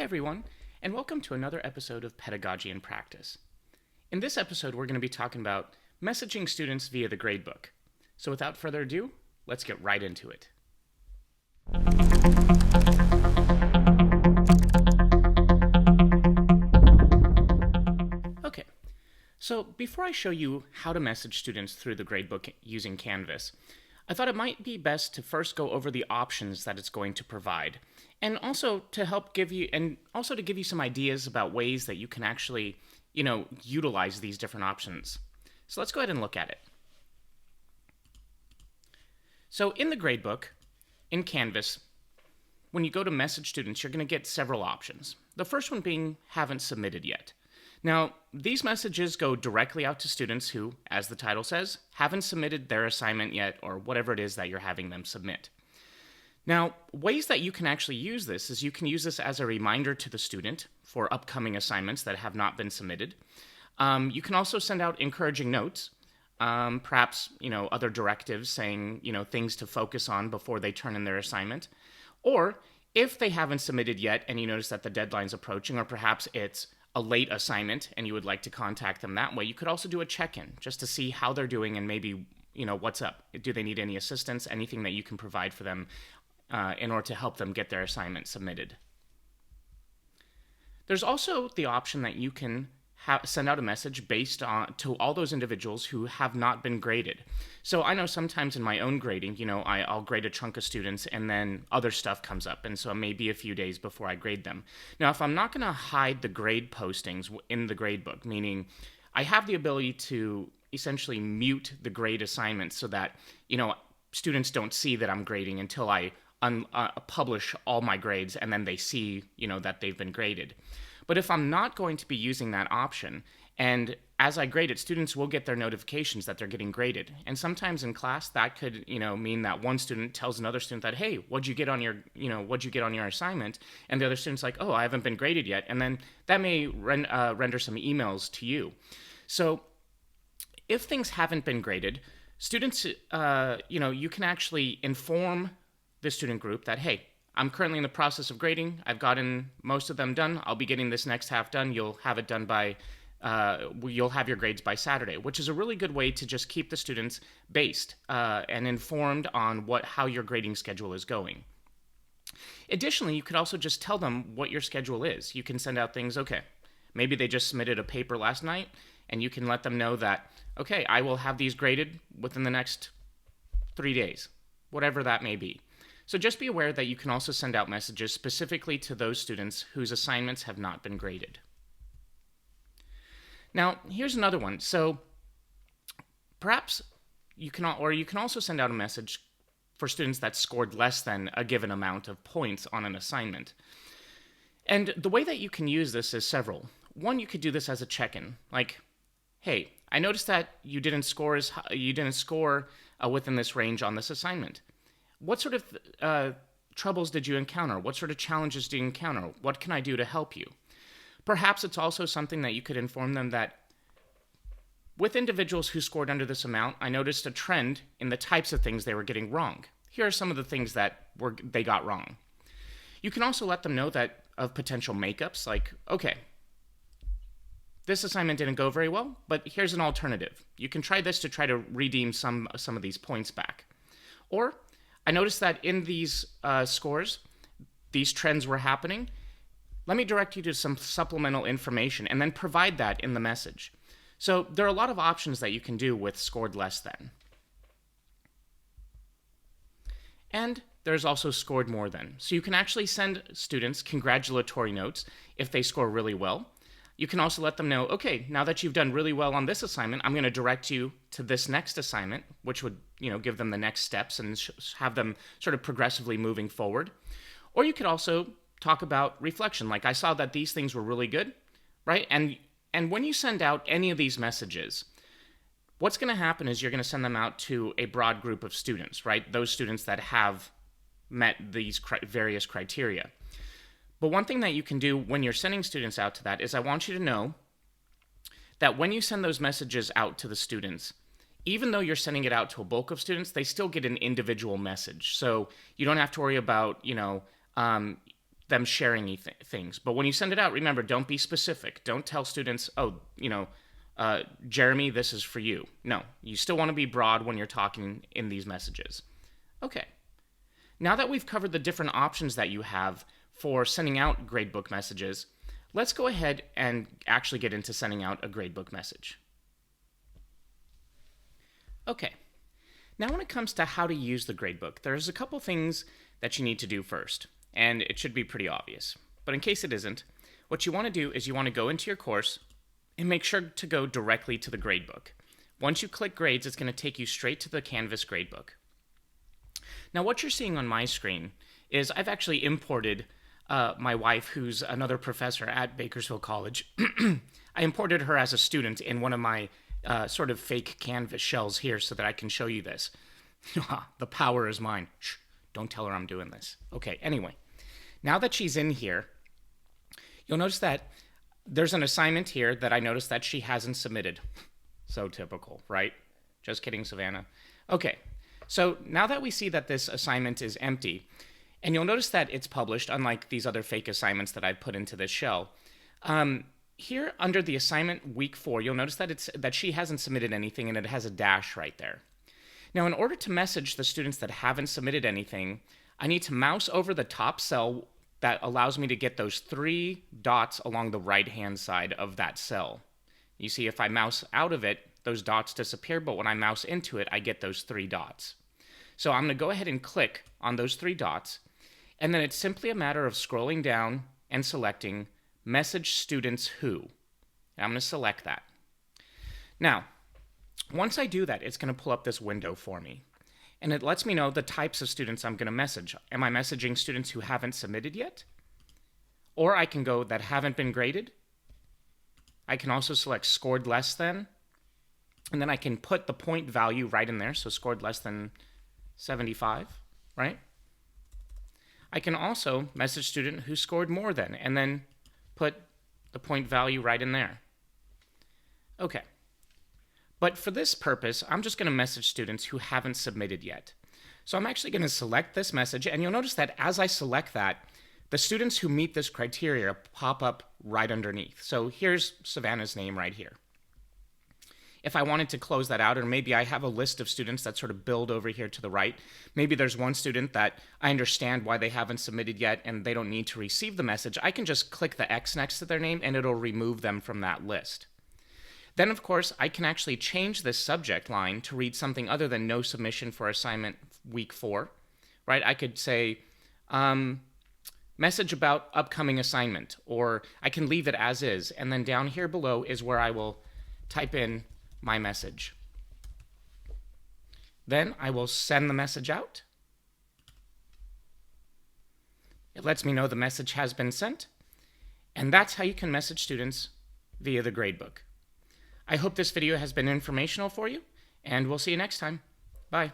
Hey everyone, and welcome to another episode of Pedagogy in Practice. In this episode, we're going to be talking about messaging students via the gradebook. So without further ado, let's get right into it. Okay, so before I show you how to message students through the gradebook using Canvas, I thought it might be best to first go over the options that it's going to provide, and also to give you some ideas about ways that you can actually, utilize these different options. So let's go ahead and look at it. So in the gradebook, in Canvas, when you go to message students, you're going to get several options. The first one being haven't submitted yet. Now, these messages go directly out to students who, as the title says, haven't submitted their assignment yet, or whatever it is that you're having them submit. Now, ways that you can actually use this is you can use this as a reminder to the student for upcoming assignments that have not been submitted. You can also send out encouraging notes, perhaps, other directives saying, things to focus on before they turn in their assignment. Or if they haven't submitted yet and you notice that the deadline's approaching, or perhaps it's a late assignment and you would like to contact them that way, you could also do a check-in just to see how they're doing and maybe, what's up. Do they need any assistance, anything that you can provide for them in order to help them get their assignment submitted. There's also the option that you can send out a message based on to all those individuals who have not been graded. So I know sometimes in my own grading, I'll grade a chunk of students and then other stuff comes up, and so it may be a few days before I grade them. Now, if I'm not going to hide the grade postings in the gradebook, meaning I have the ability to essentially mute the grade assignments so that, students don't see that I'm grading until I publish all my grades and then they see, that they've been graded. But if I'm not going to be using that option, and as I grade it, students will get their notifications that they're getting graded. And sometimes in class, that could, mean that one student tells another student that, hey, what'd you get on your assignment? And the other student's like, oh, I haven't been graded yet. And then that may render some emails to you. So if things haven't been graded, students, you can actually inform the student group that, hey, I'm currently in the process of grading. I've gotten most of them done. I'll be getting this next half done. You'll have it done by, you'll have your grades by Saturday, which is a really good way to just keep the students based and informed on how your grading schedule is going. Additionally, you could also just tell them what your schedule is. You can send out things, okay, maybe they just submitted a paper last night, and you can let them know that, okay, I will have these graded within the next 3 days, whatever that may be. So just be aware that you can also send out messages specifically to those students whose assignments have not been graded. Now, here's another one. So perhaps you can also send out a message for students that scored less than a given amount of points on an assignment. And the way that you can use this is several. One, you could do this as a check-in, like, hey, I noticed that you didn't score within this range on this assignment. What sort of troubles did you encounter? What sort of challenges did you encounter? What can I do to help you? Perhaps it's also something that you could inform them that with individuals who scored under this amount, I noticed a trend in the types of things they were getting wrong. Here are some of the things that they got wrong. You can also let them know that of potential makeups, like, okay, this assignment didn't go very well, but here's an alternative. You can try this to try to redeem some of these points back. Or I noticed that in these scores, these trends were happening. Let me direct you to some supplemental information and then provide that in the message. So there are a lot of options that you can do with scored less than. And there's also scored more than. So you can actually send students congratulatory notes if they score really well. You can also let them know, okay, now that you've done really well on this assignment, I'm going to direct you to this next assignment, which would, give them the next steps and have them sort of progressively moving forward. Or you could also talk about reflection, like I saw that these things were really good, right? And when you send out any of these messages, what's going to happen is you're going to send them out to a broad group of students, right? Those students that have met these various criteria. But one thing that you can do when you're sending students out to that is I want you to know that when you send those messages out to the students, even though you're sending it out to a bulk of students, they still get an individual message. So you don't have to worry about, them sharing things. But when you send it out, remember, don't be specific. Don't tell students, oh, Jeremy, this is for you. No, you still want to be broad when you're talking in these messages. Okay. Now that we've covered the different options that you have for sending out gradebook messages, let's go ahead and actually get into sending out a gradebook message. Okay. Now when it comes to how to use the gradebook, there's a couple things that you need to do first, and it should be pretty obvious. But in case it isn't, what you want to do is you want to go into your course and make sure to go directly to the gradebook. Once you click grades, it's going to take you straight to the Canvas Gradebook. Now what you're seeing on my screen is I've actually imported my wife, who's another professor at Bakersfield College. I imported her as a student in one of my sort of fake Canvas shells here so that I can show you this. The power is mine. Shh, don't tell her I'm doing this. Okay, anyway, now that she's in here, you'll notice that there's an assignment here that I noticed that she hasn't submitted. So typical, right? Just kidding, Savannah. Okay, so now that we see that this assignment is empty, and you'll notice that it's published, unlike these other fake assignments that I've put into this shell, here under the assignment week 4, you'll notice that she hasn't submitted anything and it has a dash right there. Now, in order to message the students that haven't submitted anything, I need to mouse over the top cell that allows me to get those 3 dots along the right-hand side of that cell. You see, if I mouse out of it, those dots disappear, but when I mouse into it, I get those 3 dots. So I'm going to go ahead and click on those 3 dots, and then it's simply a matter of scrolling down and selecting Message Students Who. And I'm going to select that. Now, once I do that, it's going to pull up this window for me. And it lets me know the types of students I'm going to message. Am I messaging students who haven't submitted yet? Or I can go that haven't been graded. I can also select scored less than. And then I can put the point value right in there. So scored less than 75, right? I can also message student who scored more than, and then put the point value right in there. Okay. But for this purpose, I'm just going to message students who haven't submitted yet. So I'm actually going to select this message, and you'll notice that as I select that, the students who meet this criteria pop up right underneath. So here's Savannah's name right here. If I wanted to close that out, or maybe I have a list of students that sort of build over here to the right, maybe there's one student that I understand why they haven't submitted yet and they don't need to receive the message, I can just click the X next to their name and it'll remove them from that list. Then, of course, I can actually change this subject line to read something other than no submission for assignment week 4, right? I could say, message about upcoming assignment, or I can leave it as is, and then down here below is where I will type in my message. Then I will send the message out. It lets me know the message has been sent, and that's how you can message students via the gradebook. I hope this video has been informational for you, and we'll see you next time. Bye.